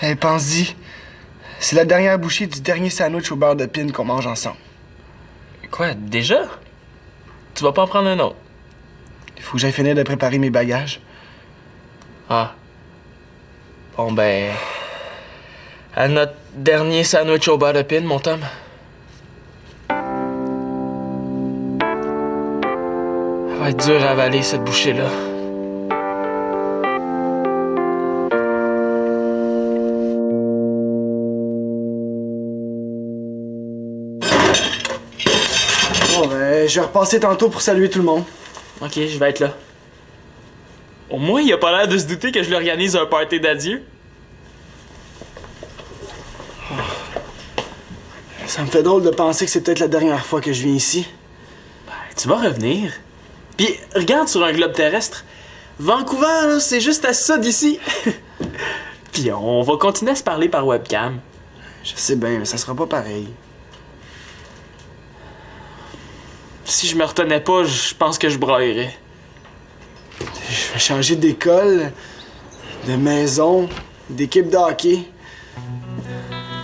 Hey, pense-y. C'est la dernière bouchée du dernier sandwich au beurre de pin qu'on mange ensemble. Quoi, déjà? Tu vas pas en prendre un autre? Il faut que j'aille finir de préparer mes bagages. Ah. Bon, ben... À notre dernier sandwich au beurre de pin, mon Tom. Ça va être dur à avaler, cette bouchée-là. Bon, ben, je vais repasser tantôt pour saluer tout le monde. Ok, je vais être là. Au moins, il a pas l'air de se douter que je lui organise un party d'adieu. Ça me fait drôle de penser que c'est peut-être la dernière fois que je viens ici. Ben, tu vas revenir. Puis, regarde sur un globe terrestre. Vancouver, là, c'est juste à ça d'ici. Puis, on va continuer à se parler par webcam. Je sais bien, mais ça sera pas pareil. Si je me retenais pas, je pense que je braillerais. Je vais changer d'école, de maison, d'équipe de hockey.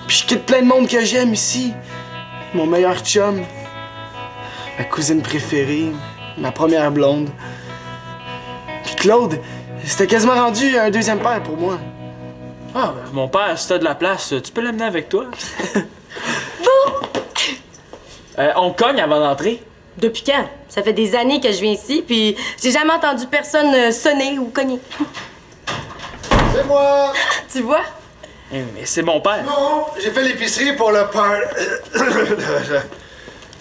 Puis je quitte plein de monde que j'aime ici. Mon meilleur chum, ma cousine préférée, ma première blonde. Puis Claude, c'était quasiment rendu un deuxième père pour moi. Ah, ben, mon père, si t'as de la place, tu peux l'amener avec toi. On cogne avant d'entrer. Depuis quand? Ça fait des années que je viens ici, puis j'ai jamais entendu personne sonner ou cogner. C'est moi! Tu vois? Mais c'est mon père. Non, j'ai fait l'épicerie pour le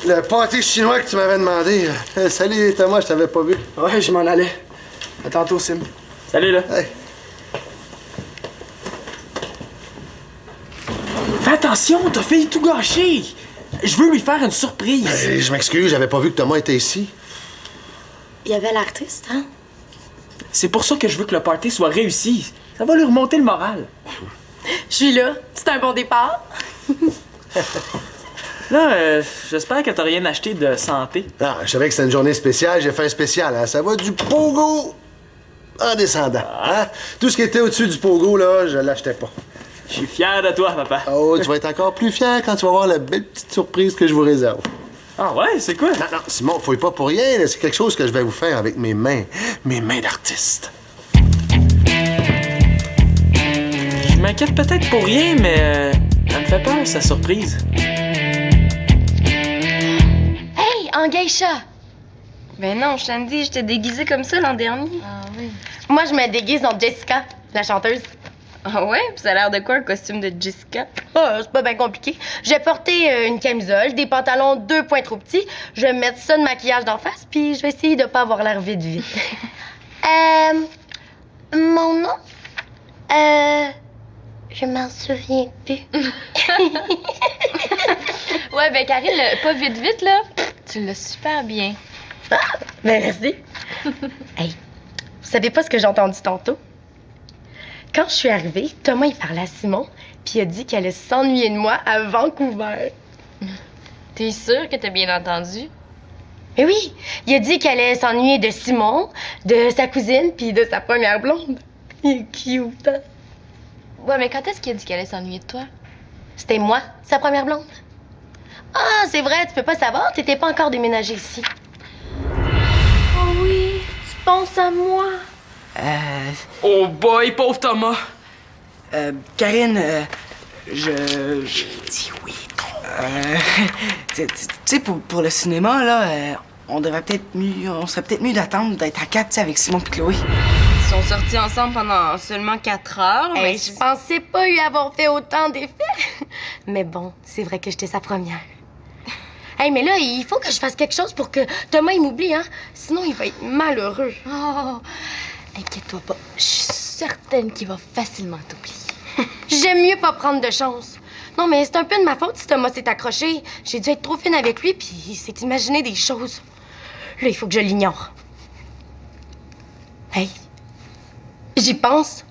le pâté chinois que tu m'avais demandé. Salut Thomas, je t'avais pas vu. Ouais, je m'en allais. À tantôt, Sim. Salut, là. Hey. Fais attention, t'as failli tout gâcher. Je veux lui faire une surprise. Je m'excuse, j'avais pas vu que Thomas était ici. Il y avait l'artiste, hein? C'est pour ça que je veux que le party soit réussi. Ça va lui remonter le moral. Je suis là. C'est un bon départ. Là, j'espère que t'as rien acheté de santé. Ah, je savais que c'était une journée spéciale, j'ai fait un spécial. Hein. Ça va du pogo en descendant. Hein? Tout ce qui était au-dessus du pogo, là, je l'achetais pas. Je suis fier de toi, papa. Oh, tu vas être encore plus fier quand tu vas voir la belle petite surprise que je vous réserve. Ah ouais, c'est quoi? Non, Simon, fouille pas pour rien. là. C'est quelque chose que je vais vous faire avec mes mains d'artiste. Je m'inquiète peut-être pour rien, mais ça me fait peur, sa surprise. Hey, en geisha! Ben non, Shandy, je t'ai déguisée comme ça l'an dernier. Ah oui. Moi, je me déguise en Jessica, la chanteuse. Ah ouais? Puis ça a l'air de quoi, un costume de Jessica? C'est pas bien compliqué. Je vais porter une camisole, des pantalons 2 points trop petits. Je vais mettre ça de maquillage d'en face, puis je vais essayer de pas avoir l'air vide. Mon nom? Je m'en souviens plus. Ouais, ben Karine, pas vite, là. Tu l'as super bien. Merci. Hey, vous savez pas ce que j'ai entendu tantôt? Quand je suis arrivée, Thomas, il parlait à Simon, puis il a dit qu'il allait s'ennuyer de moi à Vancouver. T'es sûre que t'as bien entendu? Mais oui, il a dit qu'il allait s'ennuyer de Simon, de sa cousine, puis de sa première blonde. Il est cute, hein? Ouais, mais quand est-ce qu'il a dit qu'elle allait s'ennuyer de toi? C'était moi, sa première blonde. Ah, c'est vrai, tu peux pas savoir, t'étais pas encore déménagée ici. Oh oui, tu penses à moi? Oh boy, pauvre Thomas! Karine, je dis oui. Tu sais, pour le cinéma, là, on serait peut-être mieux d'attendre d'être à 4, tu sais, avec Simon et Chloé. Ils sont sortis ensemble pendant seulement 4 heures, mais... Hey, je pensais pas lui avoir fait autant d'effets. Mais bon, c'est vrai que j'étais sa première. Hey, mais là, il faut que je fasse quelque chose pour que Thomas, il m'oublie, hein? Sinon, il va être malheureux. Oh, inquiète-toi pas. Je suis certaine qu'il va facilement t'oublier. J'aime mieux pas prendre de chance. Non, mais c'est un peu de ma faute si Thomas s'est accroché. J'ai dû être trop fine avec lui, puis il s'est imaginé des choses. Là, il faut que je l'ignore. Hey, j'y pense.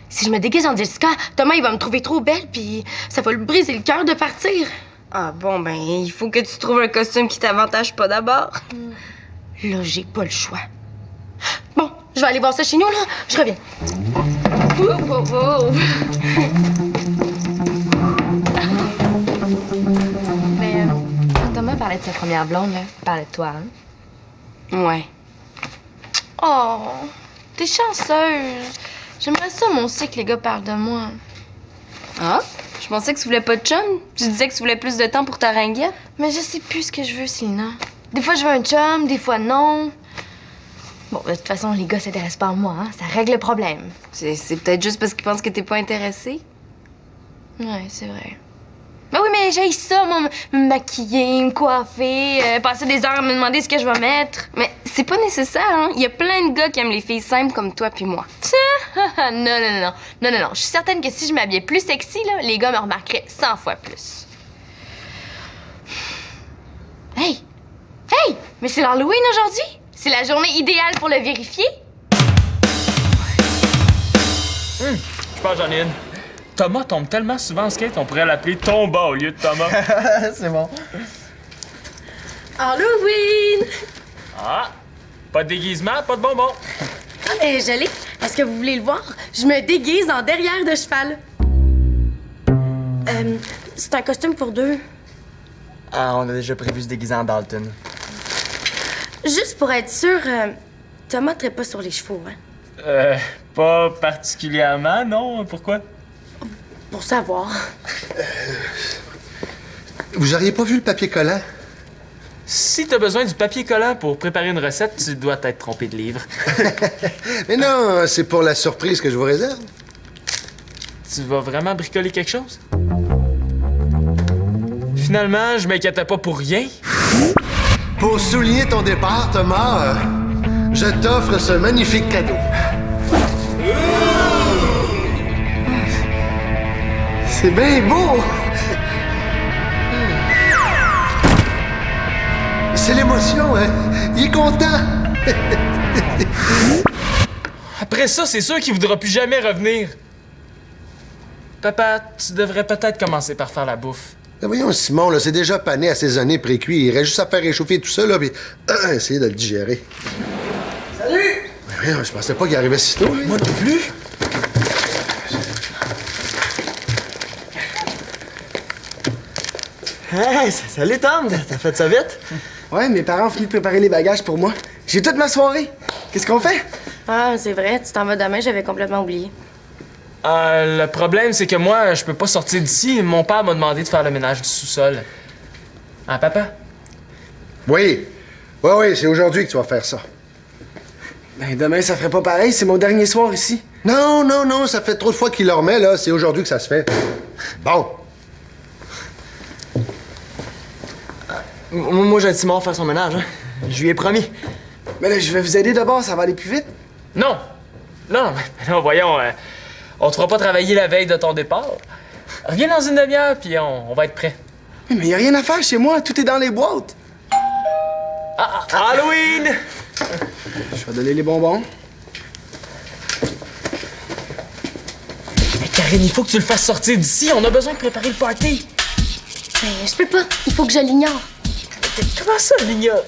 Si je me déguise en Jessica, Thomas, il va me trouver trop belle, puis ça va le briser le cœur de partir. Ah bon, ben, il faut que tu trouves un costume qui t'avantage pas d'abord. Là, j'ai pas le choix. Bon, Je vais aller voir ça chez nous, là. Je reviens. Mais quand Thomas parlait de sa première blonde, là, il parlait de toi, hein? Ouais. Oh, t'es chanceuse. J'aimerais ça, moi aussi, que les gars parlent de moi. Ah? Je pensais que tu voulais pas de chum. Tu disais que tu voulais plus de temps pour ta ringuette. Mais je sais plus ce que je veux, Selena. Des fois, je veux un chum, des fois, non. Bon, de toute façon, les gars s'intéressent pas à moi, hein? Ça règle le problème. C'est peut-être juste parce qu'ils pensent que t'es pas intéressée. Ouais, c'est vrai. Ben oui, mais j'ai ça, moi, me maquiller, me coiffer, passer des heures à me demander ce que je vais mettre. Mais c'est pas nécessaire, hein. Il y a plein de gars qui aiment les filles simples comme toi puis moi. Non. Je suis certaine que si je m'habillais plus sexy, là, les gars me remarqueraient 100 fois plus. Hey! Mais c'est l'Halloween aujourd'hui! C'est la journée idéale pour le vérifier. Je pense que j'en ai une. Thomas tombe tellement souvent en skate, on pourrait l'appeler Tomba au lieu de Thomas. C'est bon. Halloween! Ah! Pas de déguisement, pas de bonbons. Je l'ai. Est-ce que vous voulez le voir? Je me déguise en derrière de cheval. C'est un costume pour deux. Ah, on a déjà prévu se déguiser en Dalton. Juste pour être sûr, Thomas ne pas sur les chevaux, hein? Pas particulièrement, non? Pourquoi? Pour savoir. Vous auriez pas vu le papier collant? Si t'as besoin du papier collant pour préparer une recette, tu dois t'être trompé de livre. Mais non, c'est pour la surprise que je vous réserve. Tu vas vraiment bricoler quelque chose? Finalement, je m'inquiétais pas pour rien. Pour souligner ton départ, Thomas, je t'offre ce magnifique cadeau. C'est bien beau! C'est l'émotion, hein? Il est content! Après ça, c'est sûr qu'il voudra plus jamais revenir. Papa, tu devrais peut-être commencer par faire la bouffe. Là, voyons, Simon, là, c'est déjà pané, assaisonné, précuit. Il reste juste à faire réchauffer tout ça, là, puis essayer de le digérer. Salut! Mais voyons, je pensais pas qu'il arrivait si tôt, lui. Moi non plus. Hey, salut Tom, t'as fait ça vite? Ouais, mes parents ont fini de préparer les bagages pour moi. J'ai toute ma soirée. Qu'est-ce qu'on fait? Ah, c'est vrai, tu t'en vas demain, j'avais complètement oublié. Le problème, c'est que moi, je peux pas sortir d'ici. Mon père m'a demandé de faire le ménage du sous-sol. Hein, papa? Oui. Oui, c'est aujourd'hui que tu vas faire ça. Ben, demain, ça ferait pas pareil. C'est mon dernier soir ici. Non, ça fait trop de fois qu'il le remet, là. C'est aujourd'hui que ça se fait. Bon. Moi, j'ai dit Simon faire son ménage, hein. Je lui ai promis. Mais là, je vais vous aider d'abord, ça va aller plus vite. Non, mais voyons, on te fera pas travailler la veille de ton départ. Reviens dans une demi-heure, puis on va être prêt. Mais y a rien à faire chez moi, tout est dans les boîtes. Halloween! Je vais donner les bonbons. Mais Karine, il faut que tu le fasses sortir d'ici. On a besoin de préparer le party. Ben, je peux pas, il faut que je l'ignore. Comment ça, l'ignore?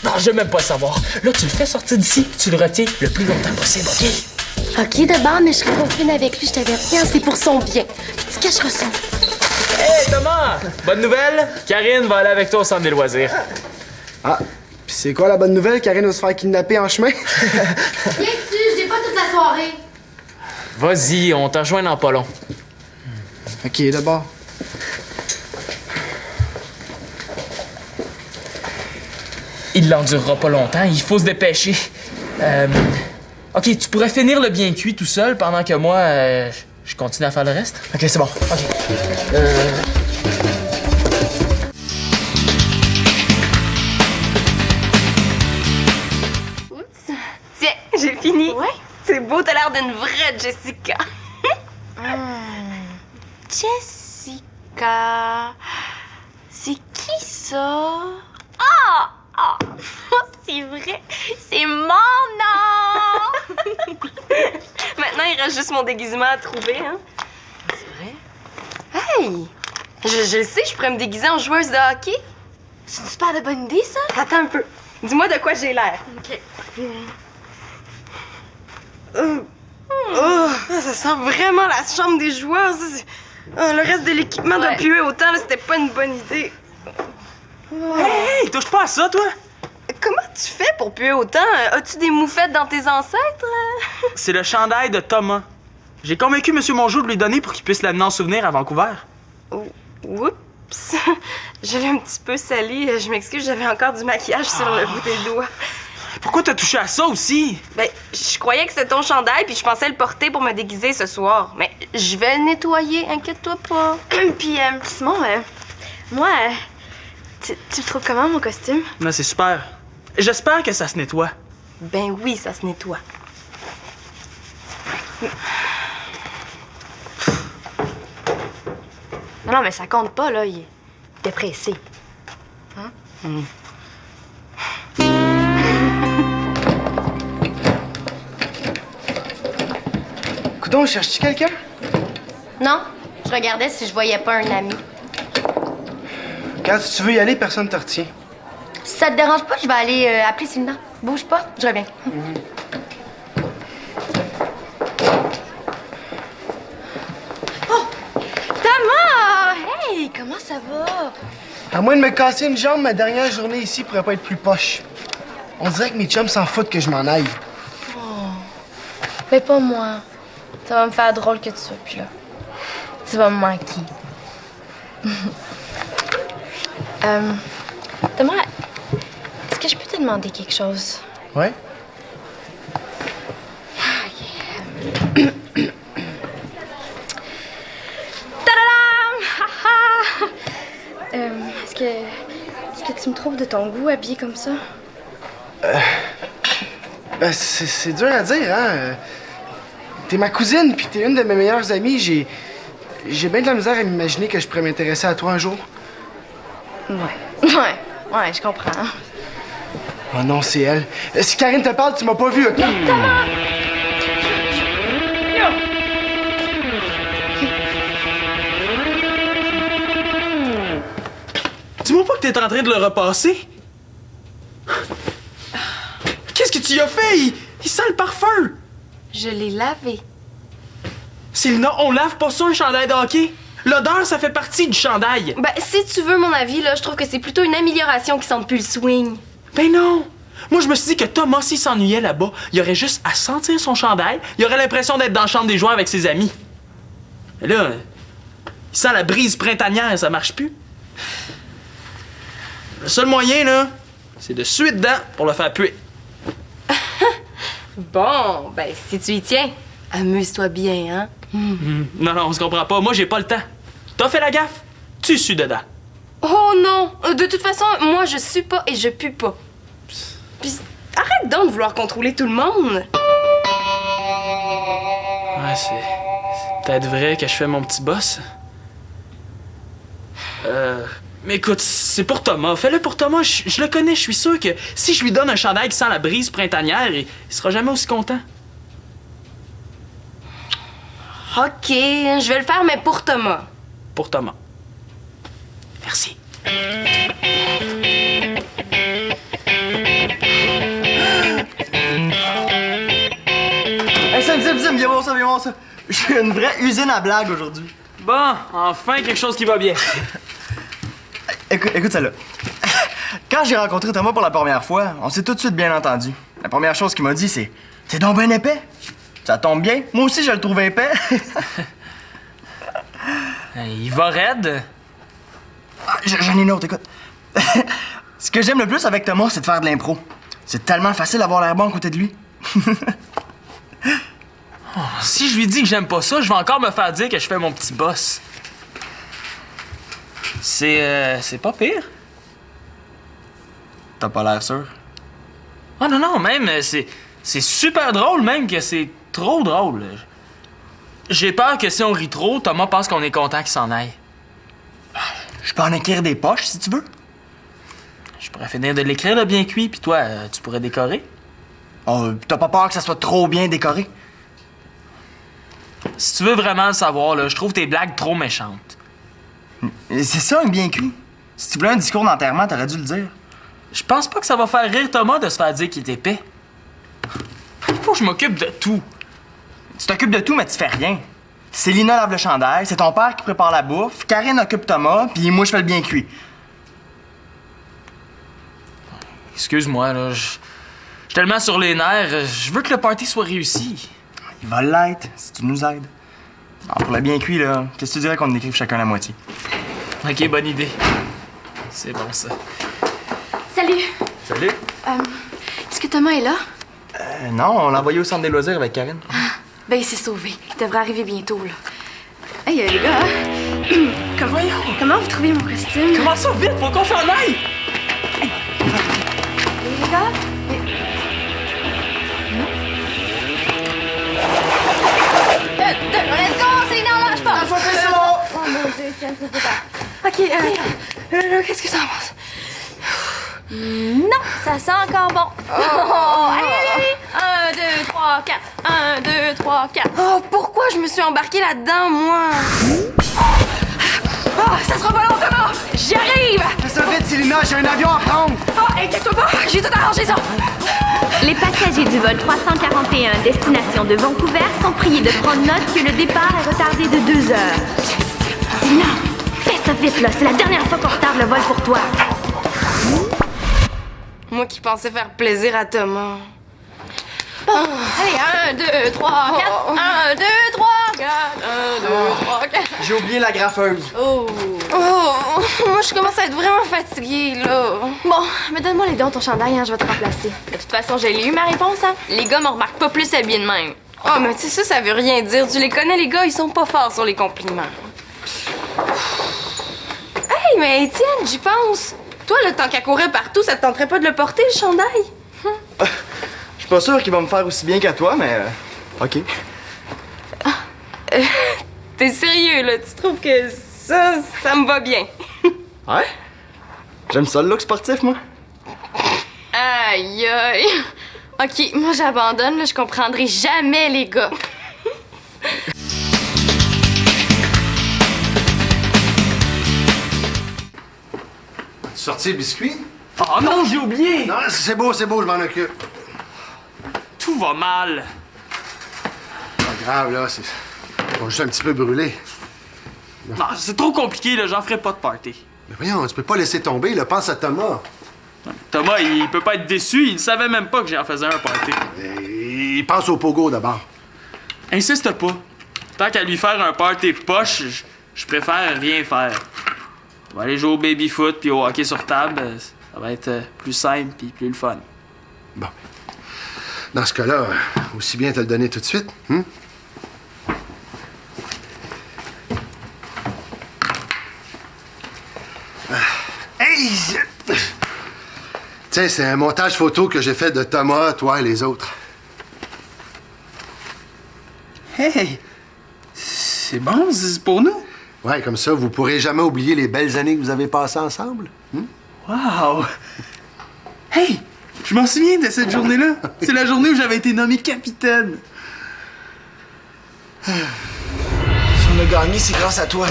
Non, je veux même pas savoir. Là, tu le fais sortir d'ici, tu le retiens le plus longtemps possible, OK? OK, d'abord, mais je serai pas fine avec lui, je t'avertis, hein, c'est pour son bien. Puis tu cacheras ça. Hey, Thomas! Bonne nouvelle? Karine va aller avec toi au centre des loisirs. Ah, puis c'est quoi la bonne nouvelle? Karine va se faire kidnapper en chemin? Viens-tu, j'ai pas toute la soirée. Vas-y, on te rejoint dans pas long. OK, d'abord. Il l'endurera pas longtemps, il faut se dépêcher. OK, tu pourrais finir le bien cuit tout seul pendant que moi, je continue à faire le reste? OK, c'est bon. OK. Tiens, j'ai fini. Ouais? C'est beau, t'as l'air d'une vraie Jessica. Jessica. C'est qui ça? Ah! C'est vrai, c'est mon nom! Maintenant, il reste juste mon déguisement à trouver, hein. C'est vrai? Hey! Je le sais, je pourrais me déguiser en joueuse de hockey. C'est une super de bonne idée, ça? Attends un peu. Dis-moi de quoi j'ai l'air. OK. Ça sent vraiment la chambre des joueurs. Le reste de l'équipement doit puer autant, là, c'était pas une bonne idée. Hey, touche pas à ça, toi! Comment tu fais pour puer autant? As-tu des moufettes dans tes ancêtres? C'est le chandail de Thomas. J'ai convaincu M. Mongeau de lui donner pour qu'il puisse l'amener en souvenir à Vancouver. Oups! Je l'ai un petit peu sali. Je m'excuse, j'avais encore du maquillage sur le bout des doigts. Pourquoi t'as touché à ça aussi? Ben, je croyais que c'était ton chandail, puis je pensais le porter pour me déguiser ce soir. Mais je vais le nettoyer, inquiète-toi pas. Puis, Simon, moi, tu le trouves comment, mon costume? Non, c'est super. J'espère que ça se nettoie. Ben oui, ça se nettoie. Non, mais ça compte pas, là. Il était pressé. Hein? Coudon, cherches-tu quelqu'un? Non, je regardais si je voyais pas un ami. Quand tu veux y aller, personne te retient. Si ça te dérange pas, je vais aller appeler Célina. Bouge pas, je reviens. Oh! Thomas! Hey, comment ça va? À moins de me casser une jambe, ma dernière journée ici pourrait pas être plus poche. On dirait que mes chums s'en foutent que je m'en aille. Mais pas moi. Ça va me faire drôle que tu sois plus là. Tu vas me manquer. Thomas, est-ce que je peux te demander quelque chose? Ouais? Tadadam! Est-ce que tu me trouves de ton goût habillé comme ça? Ben, c'est dur à dire, hein? T'es ma cousine, puis t'es une de mes meilleures amies. J'ai bien de la misère à m'imaginer que je pourrais m'intéresser à toi un jour. Ouais, je comprends. Oh non, c'est elle. Si Karine te parle, tu m'as pas vu, OK? Dis-moi pas que t'es en train de le repasser. Qu'est-ce que tu y as fait? Il sent le parfum. Je l'ai lavé. Célina, on lave pas ça un chandail de hockey. L'odeur, ça fait partie du chandail. Ben, si tu veux mon avis, là, je trouve que c'est plutôt une amélioration qui sente plus le swing. Ben non! Moi, je me suis dit que Thomas, s'il s'ennuyait là-bas, il aurait juste à sentir son chandail, il aurait l'impression d'être dans la chambre des joueurs avec ses amis. Mais là, il sent la brise printanière, ça marche plus. Le seul moyen, là, c'est de suer dedans pour le faire puer. Bon, ben, si tu y tiens, amuse-toi bien, hein? Non, on se comprend pas. Moi, j'ai pas le temps. T'as fait la gaffe? Tu sues dedans. Oh non! De toute façon, moi, je sue pas et je pue pas. Puis, arrête donc de vouloir contrôler tout le monde! Ouais, c'est peut-être vrai que je fais mon petit boss. Mais écoute, c'est pour Thomas. Fais-le pour Thomas. Je le connais. Je suis sûr que si je lui donne un chandail qui sent la brise printanière, il sera jamais aussi content. OK, je vais le faire, mais pour Thomas. Pour Thomas. Merci. Hey, Sim, viens voir ça. Je suis une vraie usine à blagues aujourd'hui. Bon, enfin quelque chose qui va bien. Écoute celle-là. Quand j'ai rencontré Thomas pour la première fois, on s'est tout de suite bien entendu. La première chose qu'il m'a dit, c'est « T'es donc ben épais! » Ça tombe bien, moi aussi je le trouve épais. Il va raide. J'en ai une autre, écoute. Ce que j'aime le plus avec Thomas, c'est de faire de l'impro. C'est tellement facile d'avoir l'air bon à côté de lui. Si je lui dis que j'aime pas ça, je vais encore me faire dire que je fais mon petit boss. C'est pas pire. T'as pas l'air sûr? Oh non, même, c'est super drôle, même que c'est trop drôle. J'ai peur que si on rit trop, Thomas pense qu'on est content qu'il s'en aille. Je peux en écrire des poches, si tu veux. Je pourrais finir de l'écrire, le bien cuit, puis toi, tu pourrais décorer. Oh, t'as pas peur que ça soit trop bien décoré? Si tu veux vraiment le savoir, là, je trouve tes blagues trop méchantes. C'est ça, un bien cuit. Si tu voulais un discours d'enterrement, t'aurais dû le dire. Je pense pas que ça va faire rire Thomas de se faire dire qu'il est épais. Il faut que je m'occupe de tout. Tu t'occupes de tout, mais tu fais rien. Célina lave le chandail, c'est ton père qui prépare la bouffe, Karine occupe Thomas, puis moi je fais le bien cuit. Excuse-moi, là. Je suis tellement sur les nerfs. Je veux que le party soit réussi. Il va l'être, si tu nous aides. Alors, pour le bien cuit, là, qu'est-ce que tu dirais qu'on en écrive chacun la moitié? Ok, bonne idée. C'est bon, ça. Salut! Salut. Est-ce que Thomas est là? Non, on l'a envoyé au centre des loisirs avec Karine. Ben, il s'est sauvé. Il devrait arriver bientôt, là. Hey, les gars, comment vous trouvez mon costume? Comment ça, vite? Faut qu'on s'en aille! Les gars? Let's go! C'est non, lâche pas! Oh mon Dieu, tiens, c'est pas. Ok, qu'est-ce que ça en penses? Non, ça sent encore bon. Allez! 1, 2, 3, 4. 1, 2, 3, 4. Oh, pourquoi je me suis embarquée là-dedans, moi? Oh, ça sera pas long, Thomas! J'y arrive! Fais ça vite, Célina, j'ai un avion à prendre! Oh, inquiète-toi pas, j'ai tout arrangé ça! Les passagers du vol 341 destination de Vancouver sont priés de prendre note que le départ est retardé de 2 heures. Zina, fais ça vite là, c'est la dernière fois qu'on retarde le vol pour toi. Moi qui pensais faire plaisir à Thomas. Allez, 1, 2, 3, 4. 1, 2, 3, 4. 1, 2, 3, 4. J'ai oublié la graffeuse. Oh, moi je commence à être vraiment fatiguée, là. Bon, mais donne-moi les dons ton chandail, hein, je vais te remplacer. De toute façon, j'ai eu ma réponse, hein. Les gars me remarquent pas plus habillés de même. Oh, mais tu sais, ça veut rien dire. Tu les connais, les gars, ils sont pas forts sur les compliments. Hey, mais Étienne, j'y pense. Toi, là, tant qu'à courir partout, ça te tenterait pas de le porter, le chandail? Je suis pas sûr qu'il va me faire aussi bien qu'à toi, mais... OK. T'es sérieux, là? Tu trouves que ça me va bien? Ouais? J'aime ça le look sportif, moi. Aïe, aïe. OK, moi, j'abandonne, là. Je comprendrai jamais, les gars. Sorti le biscuit? Oh non, j'ai oublié! Non, c'est beau, je m'en occupe. Tout va mal. Pas grave, là, c'est... On va juste un petit peu brûler. Non, c'est trop compliqué, là. J'en ferai pas de party. Mais voyons, tu peux pas laisser tomber, là. Pense à Thomas. Thomas, il peut pas être déçu. Il savait même pas que j'en faisais un party. Et pense au pogo, d'abord. Insiste pas. Tant qu'à lui faire un party poche, je préfère rien faire. On va aller jouer au baby-foot puis au hockey sur table. Ça va être plus simple puis plus le fun. Bon. Dans ce cas-là, aussi bien te le donner tout de suite, hein? Hey! Tiens, c'est un montage photo que j'ai fait de Thomas, toi et les autres. Hey! C'est bon, c'est pour nous? Ouais, comme ça, vous pourrez jamais oublier les belles années que vous avez passées ensemble. Wow! Hey! Je m'en souviens de cette journée-là. C'est la journée où j'avais été nommé capitaine. Si on a gagné, c'est grâce à toi.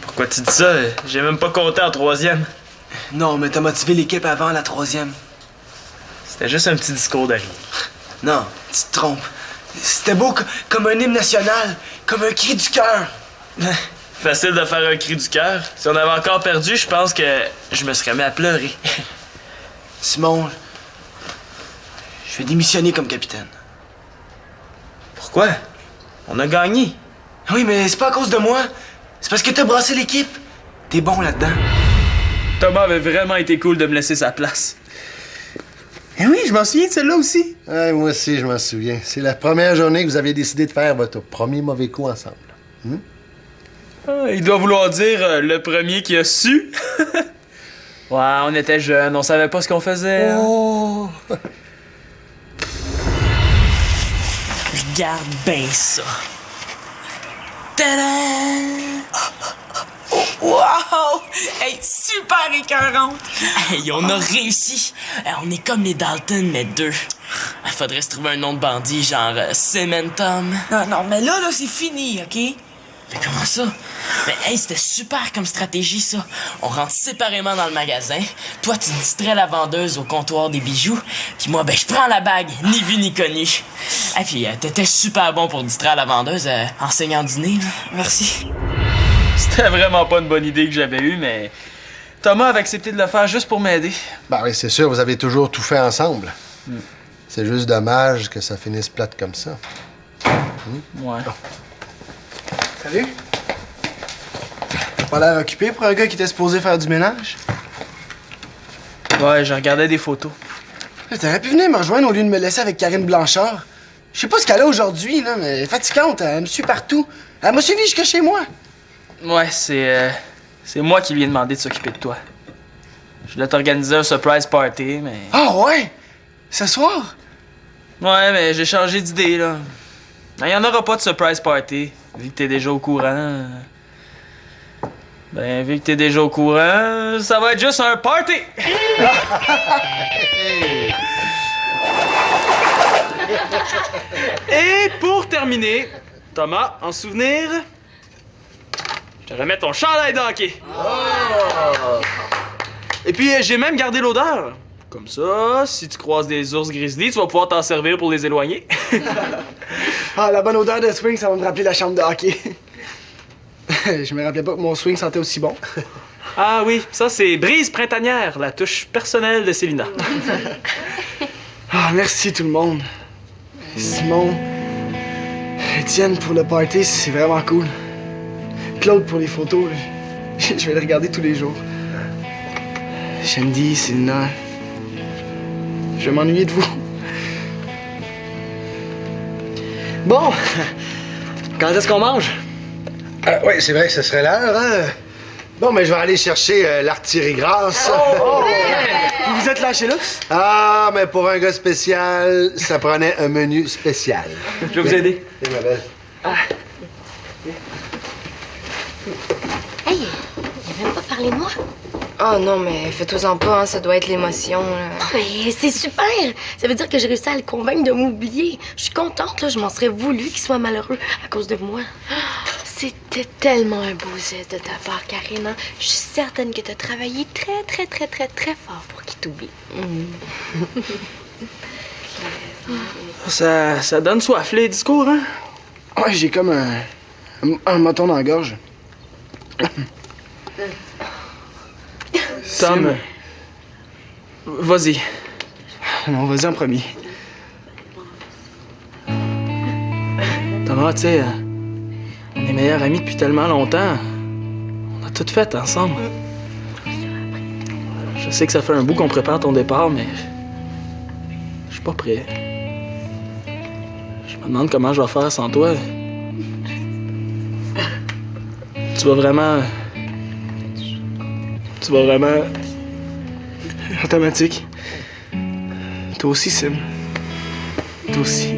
Pourquoi tu dis ça? J'ai même pas compté en 3e. Non, mais t'as motivé l'équipe avant la 3e. C'était juste un petit discours d'arrivée. Non, tu te trompes. C'était beau comme un hymne national, comme un cri du cœur. Facile de faire un cri du cœur. Si on avait encore perdu, je pense que je me serais mis à pleurer. Simon, je vais démissionner comme capitaine. Pourquoi? On a gagné. Oui, mais c'est pas à cause de moi. C'est parce que t'as brassé l'équipe. T'es bon là-dedans. Thomas avait vraiment été cool de me laisser sa place. Eh oui, je m'en souviens de celle-là aussi. Ouais, moi aussi, je m'en souviens. C'est la première journée que vous avez décidé de faire votre premier mauvais coup ensemble. Ah, il doit vouloir dire le premier qui a su. Ouais, on était jeunes, on savait pas ce qu'on faisait. Oh! Regarde bien ça. Tadam! Wow! Hey, super écœurante! Hey, on a réussi! On est comme les Dalton, mais 2. Faudrait se trouver un nom de bandit, genre Cementum. Non, mais là, c'est fini, OK? Mais comment ça? Mais hey, c'était super comme stratégie, ça. On rentre séparément dans le magasin. Toi, tu distrais la vendeuse au comptoir des bijoux. Puis moi, je prends la bague, ni vu ni connu. Ah, puis t'étais super bon pour distraire la vendeuse enseignant dîner, là. Merci. C'était vraiment pas une bonne idée que j'avais eue, mais Thomas avait accepté de le faire juste pour m'aider. Ben oui, c'est sûr, vous avez toujours tout fait ensemble. C'est juste dommage que ça finisse plate comme ça. Ouais. Salut. T'as pas l'air occupé pour un gars qui était supposé faire du ménage? Ouais, je regardais des photos. T'aurais pu venir me rejoindre au lieu de me laisser avec Karine Blanchard. Je sais pas ce qu'elle a aujourd'hui, là, mais elle est fatigante, elle me suit partout. Elle m'a suivi jusque chez moi. Ouais, c'est moi qui lui ai demandé de s'occuper de toi. Je voulais t'organiser un surprise party, mais... Ah ouais? Ce soir? Ouais, mais j'ai changé d'idée, là. Il y en aura pas de surprise party, vu que t'es déjà au courant. Ben, vu que t'es déjà au courant, ça va être juste un party! Et pour terminer, Thomas, en souvenir, je te remets ton chandail de hockey. Et puis, j'ai même gardé l'odeur. Comme ça, si tu croises des ours grizzly, tu vas pouvoir t'en servir pour les éloigner. Ah, la bonne odeur de swing, ça va me rappeler la chambre de hockey. Je me rappelais pas que mon swing sentait aussi bon. Ah oui, ça c'est Brise Printanière, la touche personnelle de Célina. Ah, merci tout le monde. Simon, Étienne pour le party, c'est vraiment cool. Claude pour les photos, je vais les regarder tous les jours. Shandy, Célina, je vais m'ennuyer de vous. Bon, quand est-ce qu'on mange? Oui, c'est vrai que ce serait l'heure, hein? Bon, mais je vais aller chercher l'artillerie grasse. Vous vous êtes lâché là? Ah, mais pour un gars spécial, ça prenait un menu spécial. Je vais vous aider. C'est ma belle. Hey, il a même pas parlé de moi. Oh non, mais fais-toi-en pas, hein, ça doit être l'émotion, là. Mais c'est super! Ça veut dire que j'ai réussi à le convaincre de m'oublier. Je suis contente, là. Je m'en serais voulu qu'il soit malheureux à cause de moi. C'était tellement un beau geste de ta part, Karine. Hein? Je suis certaine que tu as travaillé très, très, très, très, très fort pour qu'il t'oublie. Ça donne soif, les discours, hein? Ouais, j'ai comme un moton dans la gorge. Tom, vas-y. Non, vas-y en premier. Thomas, tu sais, on est meilleurs amis depuis tellement longtemps. On a tout fait ensemble. Je sais que ça fait un bout qu'on prépare ton départ, mais je suis pas prêt. Je me demande comment je vais faire sans toi. Tu vas vraiment... Automatique. Toi aussi, Sim. Toi aussi.